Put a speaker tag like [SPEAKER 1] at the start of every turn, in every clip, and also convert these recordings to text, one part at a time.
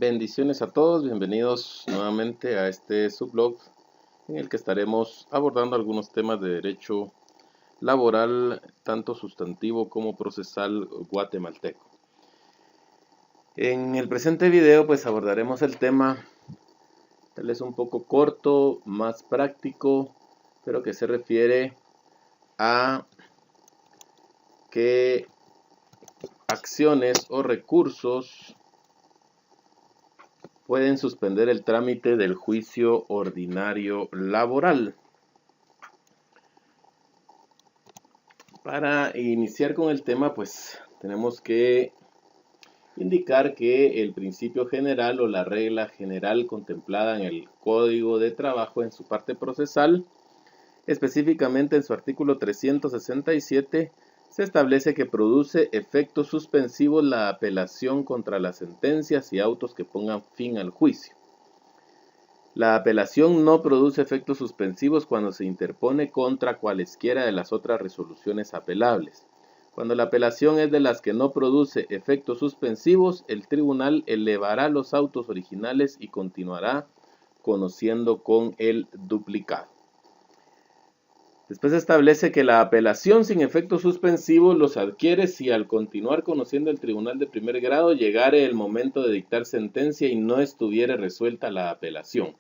[SPEAKER 1] Bendiciones a todos, bienvenidos nuevamente a este subblog en el que estaremos abordando algunos temas de derecho laboral, tanto sustantivo como procesal guatemalteco. En el presente video pues abordaremos el tema, tal vez un poco corto, más práctico, pero que se refiere a qué acciones o recursos pueden suspender el trámite del juicio ordinario laboral. Para iniciar con el tema, pues tenemos que indicar que el principio general o la regla general contemplada en el Código de Trabajo en su parte procesal, específicamente en su artículo 367, se establece que produce efectos suspensivos la apelación contra las sentencias y autos que pongan fin al juicio. La apelación no produce efectos suspensivos cuando se interpone contra cualesquiera de las otras resoluciones apelables. Cuando la apelación es de las que no produce efectos suspensivos, el tribunal elevará los autos originales y continuará conociendo con el duplicado. Después se establece que la apelación sin efectos suspensivos los adquiere si al continuar conociendo el tribunal de primer grado llegare el momento de dictar sentencia y no estuviere resuelta la apelación.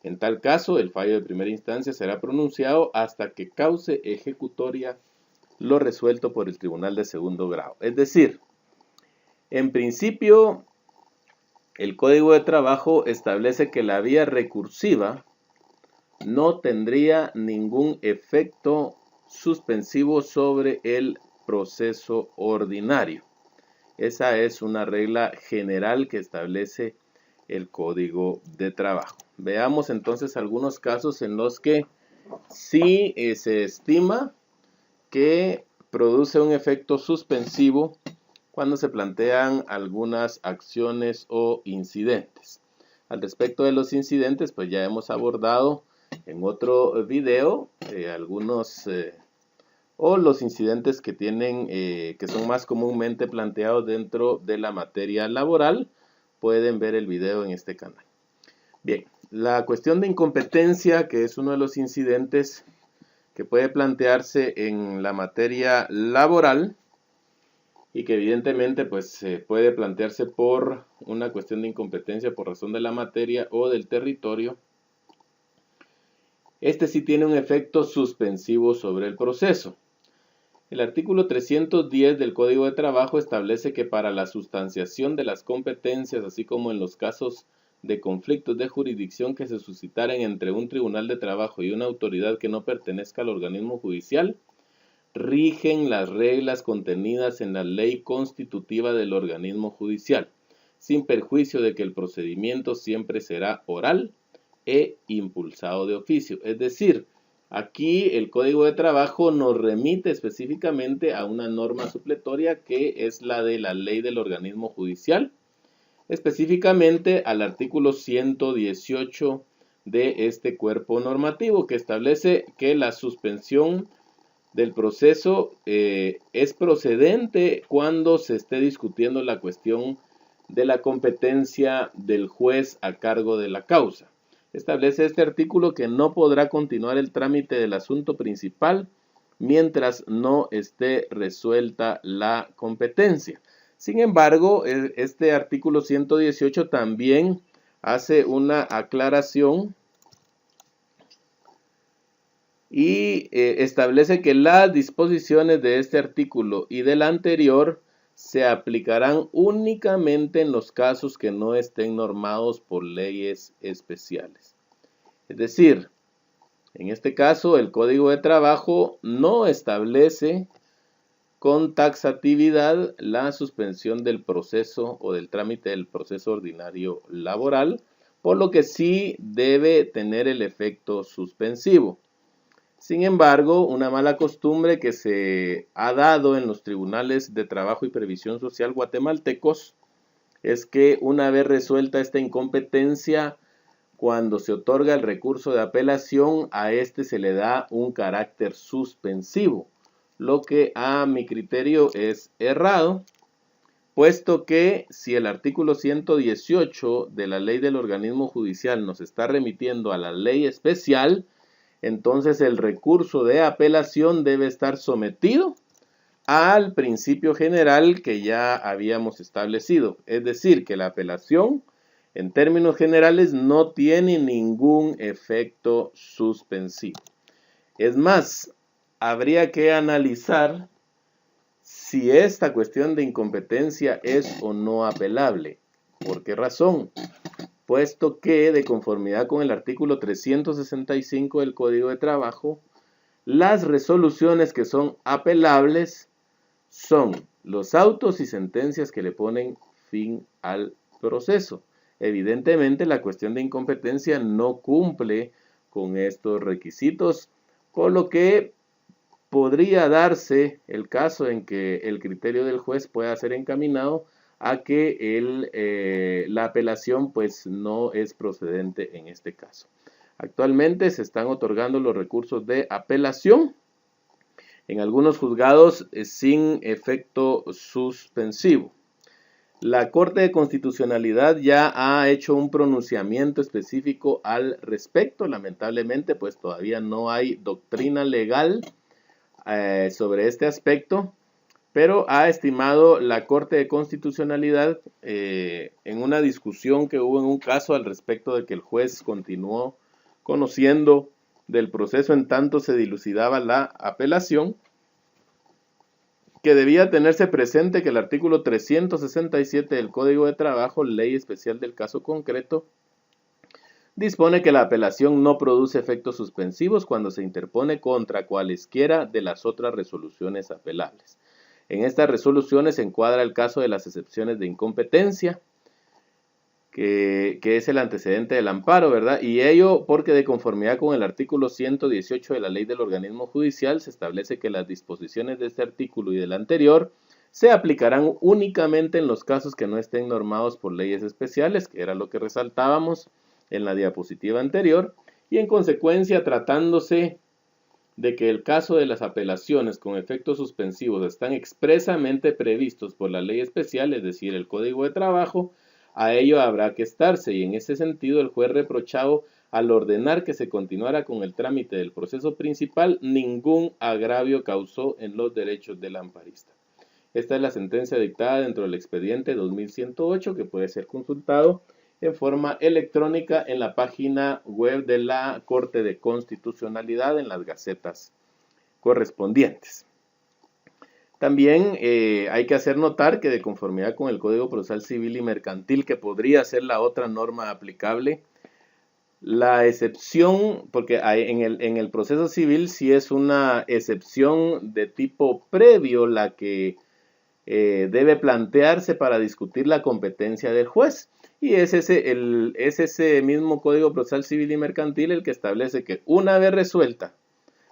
[SPEAKER 1] En tal caso, el fallo de primera instancia será pronunciado hasta que cause ejecutoria lo resuelto por el tribunal de segundo grado. Es decir, en principio, el Código de Trabajo establece que la vía recursiva no tendría ningún efecto suspensivo sobre el proceso ordinario. Esa es una regla general que establece el Código de Trabajo. Veamos entonces algunos casos en los que sí se estima que produce un efecto suspensivo cuando se plantean algunas acciones o incidentes. Al respecto de los incidentes, pues ya hemos abordado en otro video los incidentes que tienen, que son más comúnmente planteados dentro de la materia laboral. Pueden ver el video en este canal. Bien, la cuestión de incompetencia, que es uno de los incidentes que puede plantearse en la materia laboral y que evidentemente pues puede plantearse por una cuestión de incompetencia por razón de la materia o del territorio. Este sí tiene un efecto suspensivo sobre el proceso. El artículo 310 del Código de Trabajo establece que para la sustanciación de las competencias, así como en los casos de conflictos de jurisdicción que se suscitaren entre un tribunal de trabajo y una autoridad que no pertenezca al organismo judicial, rigen las reglas contenidas en la ley constitutiva del organismo judicial, sin perjuicio de que el procedimiento siempre será oral e impulsado de oficio. Es decir, aquí el Código de Trabajo nos remite específicamente a una norma supletoria que es la de la ley del organismo judicial, específicamente al artículo 118 de este cuerpo normativo, que establece que la suspensión del proceso es procedente cuando se esté discutiendo la cuestión de la competencia del juez a cargo de la causa. Establece este artículo que no podrá continuar el trámite del asunto principal mientras no esté resuelta la competencia. Sin embargo, este artículo 118 también hace una aclaración y establece que las disposiciones de este artículo y del anterior se aplicarán únicamente en los casos que no estén normados por leyes especiales. Es decir, en este caso el Código de Trabajo no establece con taxatividad la suspensión del proceso o del trámite del proceso ordinario laboral, por lo que sí debe tener el efecto suspensivo. Sin embargo, una mala costumbre que se ha dado en los tribunales de trabajo y previsión social guatemaltecos es que una vez resuelta esta incompetencia, cuando se otorga el recurso de apelación, a este se le da un carácter suspensivo, lo que a mi criterio es errado, puesto que si el artículo 118 de la ley del organismo judicial nos está remitiendo a la ley especial, entonces el recurso de apelación debe estar sometido al principio general que ya habíamos establecido. Es decir, que la apelación, en términos generales, no tiene ningún efecto suspensivo. Es más, habría que analizar si esta cuestión de incompetencia es o no apelable. ¿Por qué razón? Puesto que, de conformidad con el artículo 365 del Código de Trabajo, las resoluciones que son apelables son los autos y sentencias que le ponen fin al proceso. Evidentemente, la cuestión de incompetencia no cumple con estos requisitos, por lo que podría darse el caso en que el criterio del juez pueda ser encaminado a que la apelación pues no es procedente en este caso. Actualmente se están otorgando los recursos de apelación en algunos juzgados sin efecto suspensivo. La Corte de Constitucionalidad ya ha hecho un pronunciamiento específico al respecto. Lamentablemente, pues todavía no hay doctrina legal sobre este aspecto, pero ha estimado la Corte de Constitucionalidad en una discusión que hubo en un caso al respecto de que el juez continuó conociendo del proceso en tanto se dilucidaba la apelación, que debía tenerse presente que el artículo 367 del Código de Trabajo, ley especial del caso concreto, dispone que la apelación no produce efectos suspensivos cuando se interpone contra cualesquiera de las otras resoluciones apelables. En estas resoluciones se encuadra el caso de las excepciones de incompetencia, que es el antecedente del amparo, ¿verdad? Y ello porque de conformidad con el artículo 118 de la ley del organismo judicial se establece que las disposiciones de este artículo y del anterior se aplicarán únicamente en los casos que no estén normados por leyes especiales, que era lo que resaltábamos en la diapositiva anterior, y en consecuencia, tratándose de que el caso de las apelaciones con efectos suspensivos están expresamente previstos por la ley especial, es decir, el Código de Trabajo, a ello habrá que estarse, y en ese sentido el juez reprochado, al ordenar que se continuara con el trámite del proceso principal, ningún agravio causó en los derechos del amparista. Esta es la sentencia dictada dentro del expediente 2108, que puede ser consultado en forma electrónica en la página web de la Corte de Constitucionalidad en las gacetas correspondientes. También hay que hacer notar que de conformidad con el Código Procesal Civil y Mercantil, que podría ser la otra norma aplicable, la excepción, porque en el proceso civil sí es una excepción de tipo previo la que debe plantearse para discutir la competencia del juez. Y es ese mismo Código Procesal Civil y Mercantil el que establece que una vez resuelta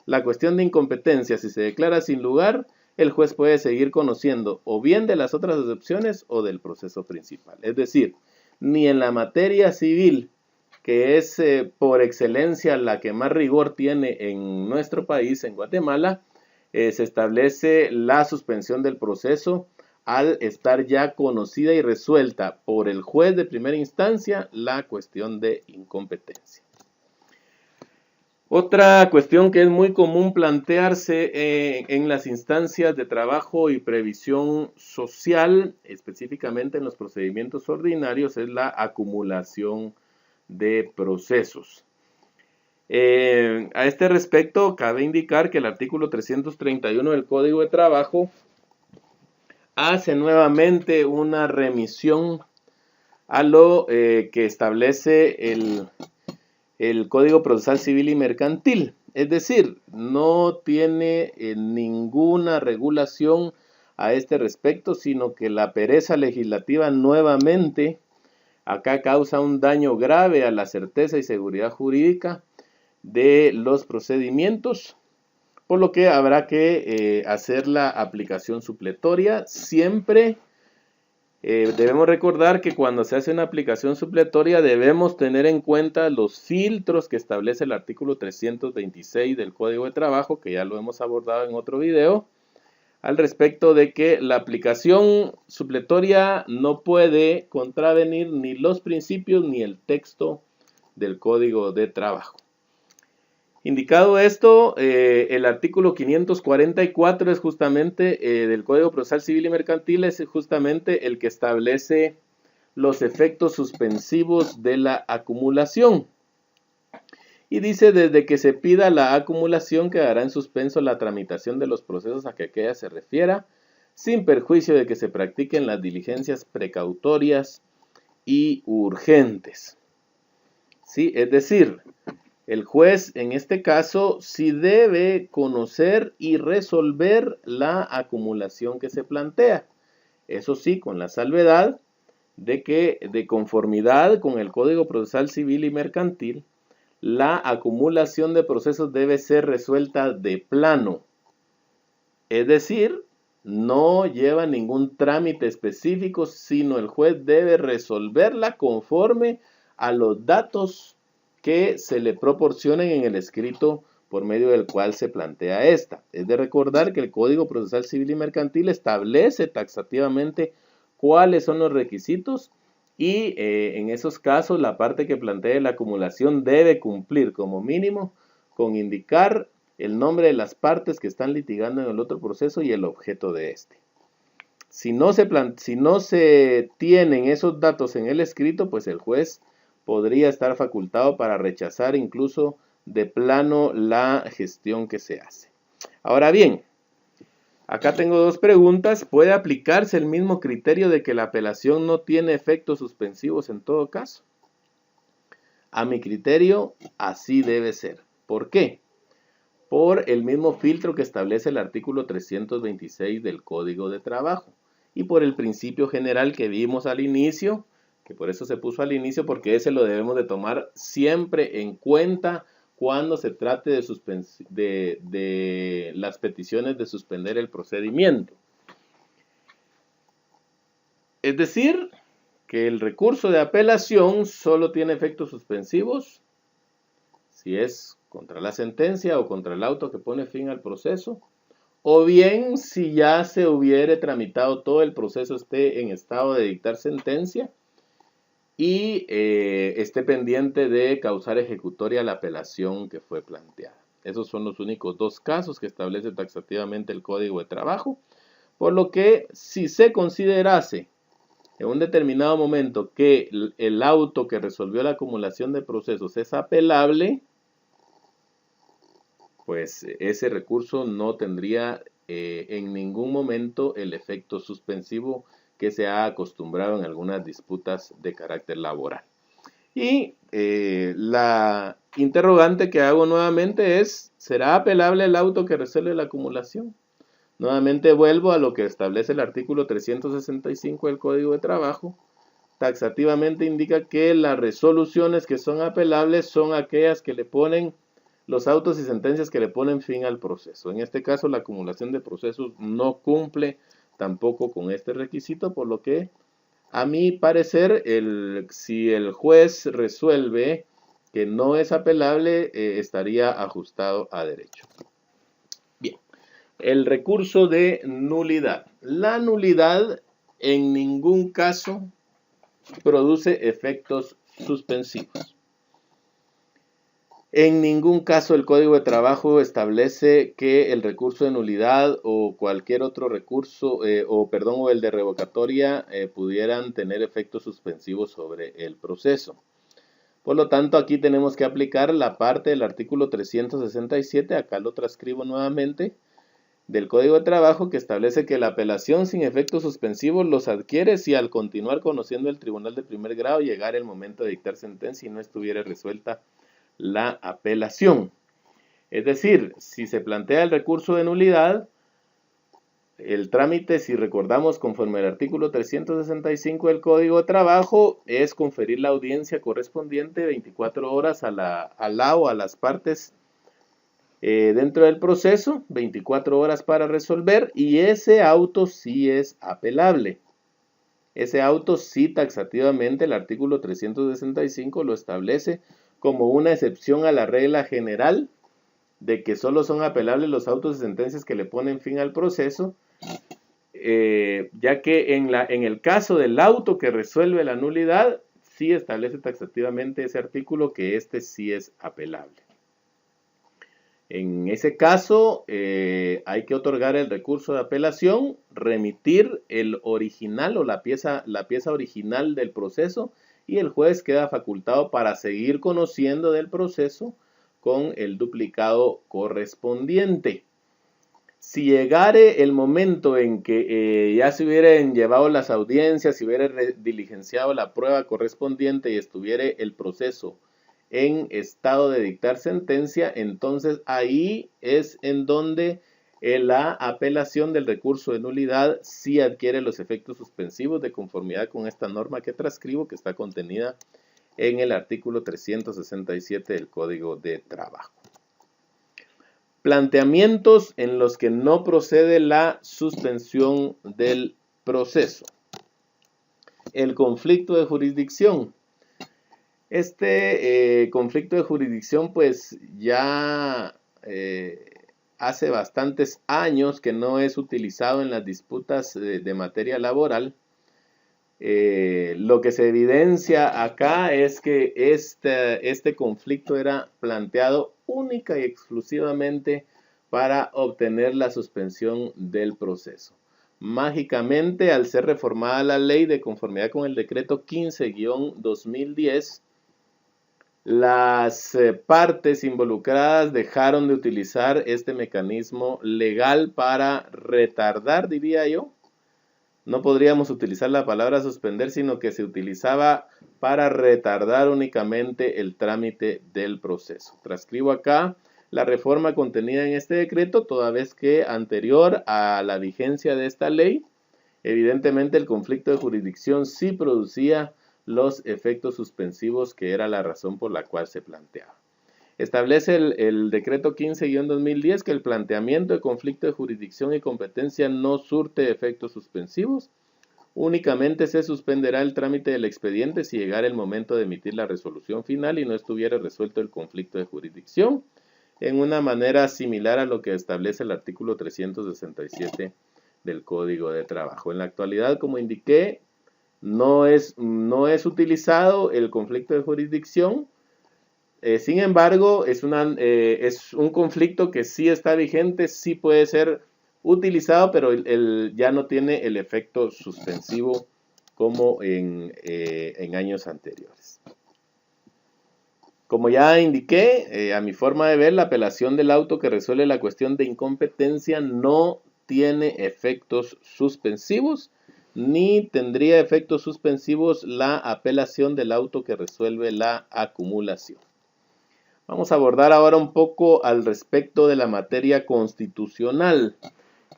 [SPEAKER 1] la cuestión de incompetencia, si se declara sin lugar, el juez puede seguir conociendo o bien de las otras excepciones o del proceso principal. Es decir, ni en la materia civil, que es por excelencia la que más rigor tiene en nuestro país, en Guatemala, se establece la suspensión del proceso al estar ya conocida y resuelta por el juez de primera instancia la cuestión de incompetencia. Otra cuestión que es muy común plantearse en las instancias de trabajo y previsión social, específicamente en los procedimientos ordinarios, es la acumulación de procesos. A este respecto, cabe indicar que el artículo 331 del Código de Trabajo hace nuevamente una remisión a lo que establece el Código Procesal Civil y Mercantil. Es decir, no tiene ninguna regulación a este respecto, sino que la pereza legislativa nuevamente acá causa un daño grave a la certeza y seguridad jurídica de los procedimientos, por lo que habrá que hacer la aplicación supletoria. Siempre debemos recordar que cuando se hace una aplicación supletoria debemos tener en cuenta los filtros que establece el artículo 326 del Código de Trabajo, que ya lo hemos abordado en otro video, al respecto de que la aplicación supletoria no puede contravenir ni los principios ni el texto del Código de Trabajo. Indicado esto, el artículo 544 es justamente del Código Procesal Civil y Mercantil, es justamente el que establece los efectos suspensivos de la acumulación. Y dice, desde que se pida la acumulación, quedará en suspenso la tramitación de los procesos a que aquella se refiera, sin perjuicio de que se practiquen las diligencias precautorias y urgentes. ¿Sí? Es decir, el juez en este caso sí debe conocer y resolver la acumulación que se plantea. Eso sí, con la salvedad de que, de conformidad con el Código Procesal Civil y Mercantil, la acumulación de procesos debe ser resuelta de plano. Es decir, no lleva ningún trámite específico, sino el juez debe resolverla conforme a los datos que se le proporcionen en el escrito por medio del cual se plantea esta. Es de recordar que el Código Procesal Civil y Mercantil establece taxativamente cuáles son los requisitos y en esos casos la parte que plantea la acumulación debe cumplir como mínimo con indicar el nombre de las partes que están litigando en el otro proceso y el objeto de este. Si no se tienen esos datos en el escrito, pues el juez podría estar facultado para rechazar incluso de plano la gestión que se hace. Ahora bien, acá tengo dos preguntas. ¿Puede aplicarse el mismo criterio de que la apelación no tiene efectos suspensivos en todo caso? A mi criterio, así debe ser. ¿Por qué? Por el mismo filtro que establece el artículo 326 del Código de Trabajo y por el principio general que vimos al inicio, que por eso se puso al inicio, porque ese lo debemos de tomar siempre en cuenta cuando se trate de las peticiones de suspender el procedimiento. Es decir, que el recurso de apelación solo tiene efectos suspensivos si es contra la sentencia o contra el auto que pone fin al proceso, o bien si ya se hubiere tramitado todo el proceso, esté en estado de dictar sentencia, y esté pendiente de causar ejecutoria la apelación que fue planteada. Esos son los únicos dos casos que establece taxativamente el Código de Trabajo, por lo que si se considerase en un determinado momento que el auto que resolvió la acumulación de procesos es apelable, pues ese recurso no tendría en ningún momento el efecto suspensivo que se ha acostumbrado en algunas disputas de carácter laboral. Y la interrogante que hago nuevamente es, ¿será apelable el auto que resuelve la acumulación? Nuevamente vuelvo a lo que establece el artículo 365 del Código de Trabajo. Taxativamente indica que las resoluciones que son apelables son aquellas que le ponen los autos y sentencias que le ponen fin al proceso. En este caso, la acumulación de procesos no cumple tampoco con este requisito, por lo que, a mi parecer, si el juez resuelve que no es apelable, estaría ajustado a derecho. Bien, el recurso de nulidad. La nulidad en ningún caso produce efectos suspensivos. En ningún caso el Código de Trabajo establece que el recurso de nulidad o cualquier otro recurso, o el de revocatoria pudieran tener efectos suspensivos sobre el proceso. Por lo tanto, aquí tenemos que aplicar la parte del artículo 367, acá lo transcribo nuevamente, del Código de Trabajo, que establece que la apelación sin efectos suspensivos los adquiere si al continuar conociendo el tribunal de primer grado llegara el momento de dictar sentencia y no estuviera resuelta la apelación. Es decir, si se plantea el recurso de nulidad, el trámite, si recordamos conforme al artículo 365 del Código de Trabajo, es conferir la audiencia correspondiente 24 horas a las partes dentro del proceso, 24 horas para resolver, y ese auto sí es apelable. Ese auto sí taxativamente el artículo 365 lo establece como una excepción a la regla general de que solo son apelables los autos y sentencias que le ponen fin al proceso, ya que en el caso del auto que resuelve la nulidad, sí establece taxativamente ese artículo que este sí es apelable. En ese caso, hay que otorgar el recurso de apelación, remitir el original o la pieza original del proceso, y el juez queda facultado para seguir conociendo del proceso con el duplicado correspondiente. Si llegare el momento en que ya se hubieran llevado las audiencias, si hubiera diligenciado la prueba correspondiente y estuviera el proceso en estado de dictar sentencia, entonces ahí es en donde la apelación del recurso de nulidad sí adquiere los efectos suspensivos de conformidad con esta norma que transcribo, que está contenida en el artículo 367 del Código de Trabajo. Planteamientos en los que no procede la suspensión del proceso. El conflicto de jurisdicción. Este conflicto de jurisdicción pues ya hace bastantes años que no es utilizado en las disputas de materia laboral. Lo que se evidencia acá es que este conflicto era planteado única y exclusivamente para obtener la suspensión del proceso. Mágicamente, al ser reformada la ley de conformidad con el decreto 15-2010, las partes involucradas dejaron de utilizar este mecanismo legal para retardar, diría yo. No podríamos utilizar la palabra suspender, sino que se utilizaba para retardar únicamente el trámite del proceso. Transcribo acá la reforma contenida en este decreto, toda vez que anterior a la vigencia de esta ley, evidentemente el conflicto de jurisdicción sí producía los efectos suspensivos, que era la razón por la cual se planteaba. Establece el decreto 15-2010 que el planteamiento de conflicto de jurisdicción y competencia no surte efectos suspensivos. Únicamente se suspenderá el trámite del expediente si llegara el momento de emitir la resolución final y no estuviera resuelto el conflicto de jurisdicción, en una manera similar a lo que establece el artículo 367 del Código de Trabajo. En la actualidad, como indiqué, no es utilizado el conflicto de jurisdicción. Sin embargo, es un conflicto que sí está vigente, sí puede ser utilizado, pero ya no tiene el efecto suspensivo como en años anteriores. Como ya indiqué, a mi forma de ver, la apelación del auto que resuelve la cuestión de incompetencia no tiene efectos suspensivos, ni tendría efectos suspensivos la apelación del auto que resuelve la acumulación. Vamos a abordar ahora un poco al respecto de la materia constitucional,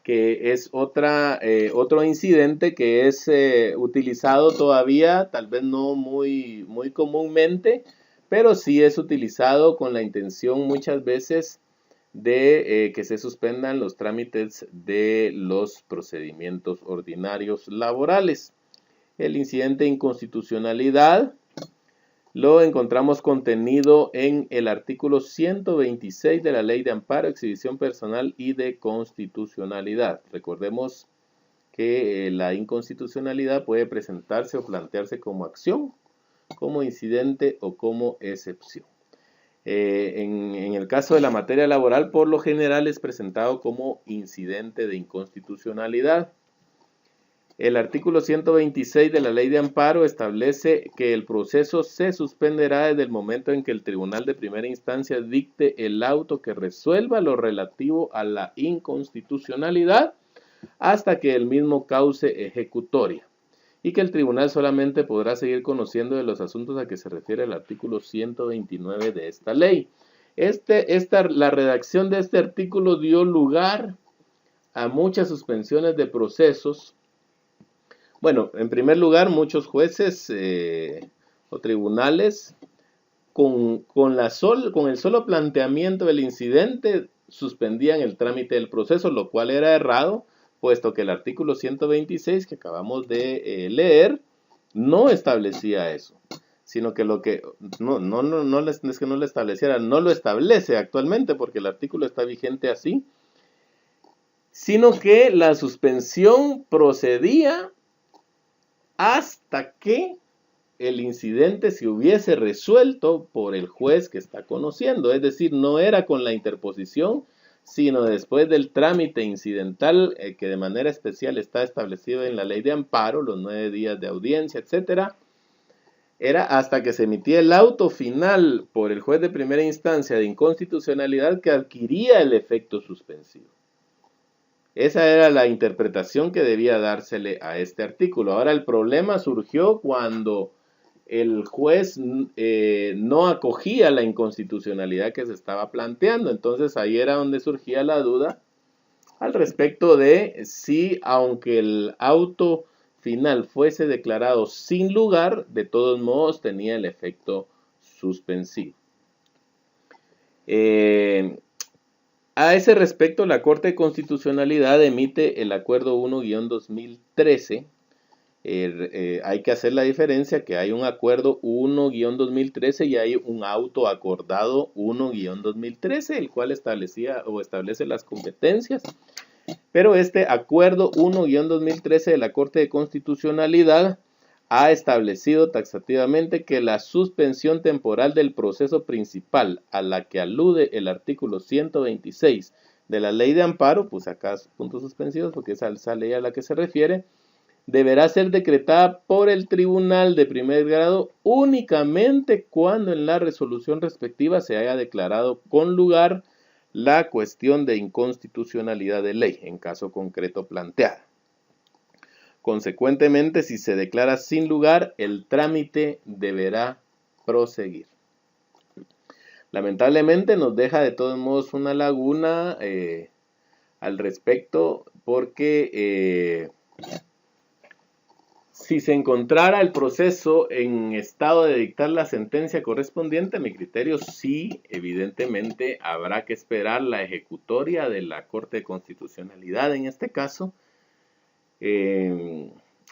[SPEAKER 1] que es otro incidente que es utilizado todavía, tal vez no muy comúnmente, pero sí es utilizado con la intención muchas veces de que se suspendan los trámites de los procedimientos ordinarios laborales. El incidente de inconstitucionalidad lo encontramos contenido en el artículo 126 de la Ley de Amparo, Exhibición Personal y de Constitucionalidad. Recordemos que la inconstitucionalidad puede presentarse o plantearse como acción, como incidente o como excepción. En el caso de la materia laboral, por lo general es presentado como incidente de inconstitucionalidad. El artículo 126 de la Ley de Amparo establece que el proceso se suspenderá desde el momento en que el Tribunal de Primera Instancia dicte el auto que resuelva lo relativo a la inconstitucionalidad hasta que el mismo cause ejecutoria, y que el tribunal solamente podrá seguir conociendo de los asuntos a que se refiere el artículo 129 de esta ley. La redacción de este artículo dio lugar a muchas suspensiones de procesos. Bueno, en primer lugar, muchos jueces o tribunales con el solo planteamiento del incidente suspendían el trámite del proceso, lo cual era errado, puesto que el artículo 126 que acabamos de leer no establecía eso, sino que no es que no lo estableciera, no lo establece actualmente, porque el artículo está vigente así. sino que la suspensión procedía hasta que el incidente se hubiese resuelto por el juez que está conociendo. Es decir, no era con la interposición, sino después del trámite incidental que de manera especial está establecido en la ley de amparo, los 9 días de audiencia, etcétera. Era hasta que se emitía el auto final por el juez de primera instancia de inconstitucionalidad que adquiría el efecto suspensivo. Esa era la interpretación que debía dársele a este artículo. Ahora, el problema surgió cuando el juez no acogía la inconstitucionalidad que se estaba planteando. Entonces ahí era donde surgía la duda al respecto de si, aunque el auto final fuese declarado sin lugar, de todos modos tenía el efecto suspensivo. A ese respecto, la Corte de Constitucionalidad emite el Acuerdo 1-2013. Hay que hacer la diferencia que hay un Acuerdo 1-2013 y hay un auto acordado 1-2013, el cual establecía o establece las competencias. Pero este Acuerdo 1-2013 de la Corte de Constitucionalidad ha establecido taxativamente que la suspensión temporal del proceso principal a la que alude el artículo 126 de la Ley de Amparo, pues acá puntos suspensivos porque esa ley a la que se refiere, deberá ser decretada por el tribunal de primer grado únicamente cuando en la resolución respectiva se haya declarado con lugar la cuestión de inconstitucionalidad de ley, en caso concreto planteada. Consecuentemente, si se declara sin lugar, el trámite deberá proseguir. Lamentablemente nos deja de todos modos una laguna al respecto, porque si se encontrara el proceso en estado de dictar la sentencia correspondiente, a mi criterio sí, evidentemente habrá que esperar la ejecutoria de la Corte de Constitucionalidad en este caso,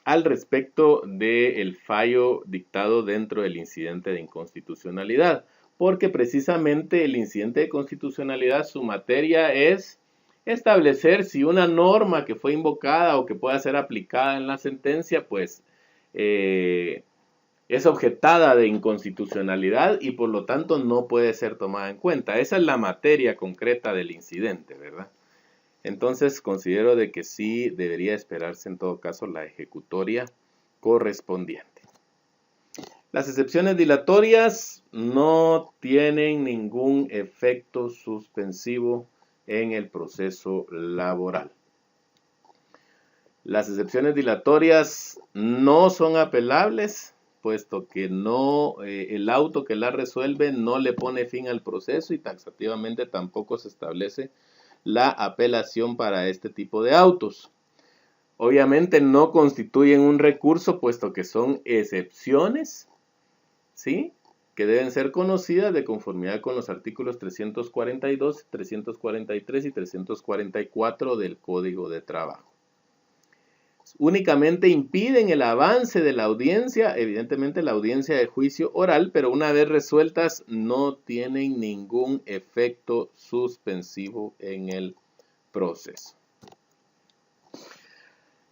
[SPEAKER 1] al respecto del fallo dictado dentro del incidente de inconstitucionalidad, porque precisamente el incidente de constitucionalidad, su materia es establecer si una norma que fue invocada o que pueda ser aplicada en la sentencia, pues es objetada de inconstitucionalidad y por lo tanto no puede ser tomada en cuenta. Esa es la materia concreta del incidente, ¿verdad? Entonces considero de que sí debería esperarse en todo caso la ejecutoria correspondiente. Las excepciones dilatorias no tienen ningún efecto suspensivo en el proceso laboral. Las excepciones dilatorias no son apelables, puesto que el auto que la resuelve no le pone fin al proceso y taxativamente tampoco se establece la apelación para este tipo de autos. Obviamente no constituyen un recurso, puesto que son excepciones, ¿sí?, que deben ser conocidas de conformidad con los artículos 342, 343 y 344 del Código de Trabajo. Únicamente impiden el avance de la audiencia, evidentemente la audiencia de juicio oral, pero una vez resueltas no tienen ningún efecto suspensivo en el proceso.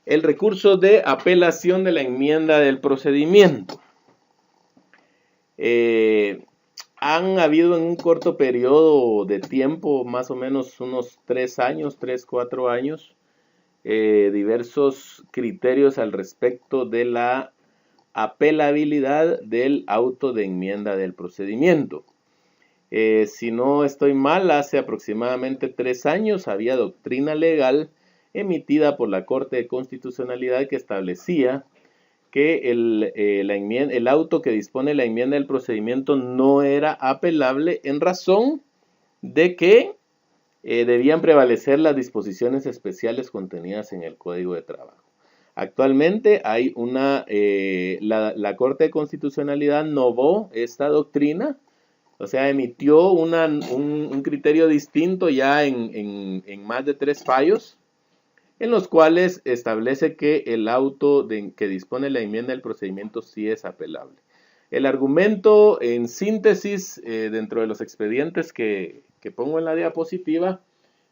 [SPEAKER 1] El recurso de apelación de la enmienda del procedimiento. Han habido en un corto periodo de tiempo, más o menos unos 3 años, 3, 4 años, diversos criterios al respecto de la apelabilidad del auto de enmienda del procedimiento. Si no estoy mal, hace aproximadamente 3 años había doctrina legal emitida por la Corte de Constitucionalidad que establecía que el auto que dispone la enmienda del procedimiento no era apelable en razón de que debían prevalecer las disposiciones especiales contenidas en el Código de Trabajo. Actualmente hay la Corte de Constitucionalidad novó esta doctrina, o sea, emitió un criterio distinto ya en más de 3 fallos, en los cuales establece que el auto que dispone la enmienda del procedimiento sí es apelable. El argumento, en síntesis, dentro de los expedientes que pongo en la diapositiva,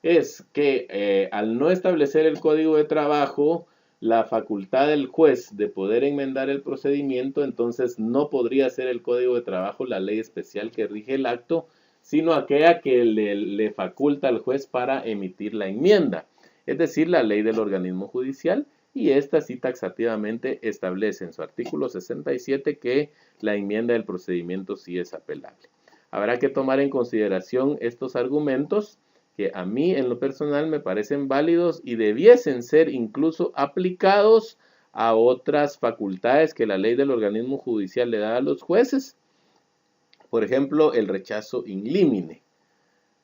[SPEAKER 1] es que al no establecer el código de trabajo, la facultad del juez de poder enmendar el procedimiento, entonces no podría ser el código de trabajo la ley especial que rige el acto, sino aquella que le faculta al juez para emitir la enmienda, es decir, la ley del organismo judicial, y esta sí taxativamente establece en su artículo 67 que la enmienda del procedimiento sí es apelable. Habrá que tomar en consideración estos argumentos que a mí en lo personal me parecen válidos y debiesen ser incluso aplicados a otras facultades que la ley del organismo judicial le da a los jueces. Por ejemplo, el rechazo in limine,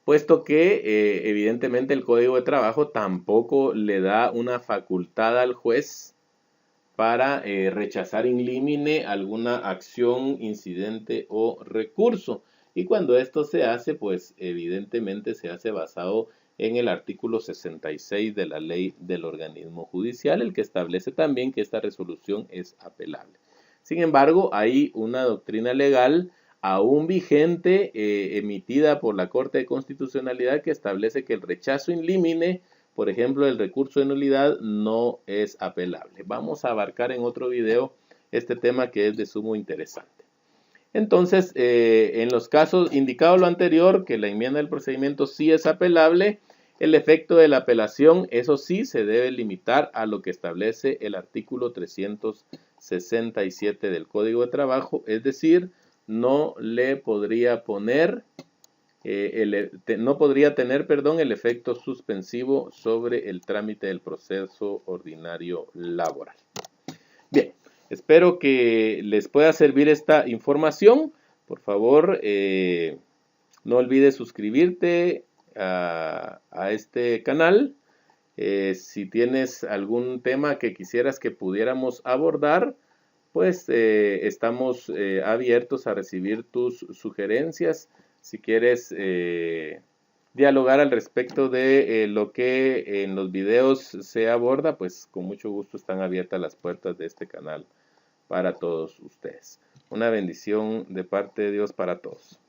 [SPEAKER 1] puesto que evidentemente el Código de Trabajo tampoco le da una facultad al juez para rechazar in limine alguna acción, incidente o recurso. Y cuando esto se hace, pues evidentemente se hace basado en el artículo 66 de la ley del organismo judicial, el que establece también que esta resolución es apelable. Sin embargo, hay una doctrina legal aún vigente emitida por la Corte de Constitucionalidad que establece que el rechazo in limine, por ejemplo, el recurso de nulidad, no es apelable. Vamos a abarcar en otro video este tema que es de sumo interesante. Entonces, en los casos indicado lo anterior, que la enmienda del procedimiento sí es apelable, el efecto de la apelación, eso sí, se debe limitar a lo que establece el artículo 367 del Código de Trabajo, es decir, no le podría poner, no podría tener, perdón, el efecto suspensivo sobre el trámite del proceso ordinario laboral. Bien. Espero que les pueda servir esta información. Por favor, no olvides suscribirte a este canal. Si tienes algún tema que quisieras que pudiéramos abordar, pues estamos abiertos a recibir tus sugerencias. Si quieres dialogar al respecto de lo que en los videos se aborda, pues con mucho gusto están abiertas las puertas de este canal para todos ustedes. Una bendición de parte de Dios para todos.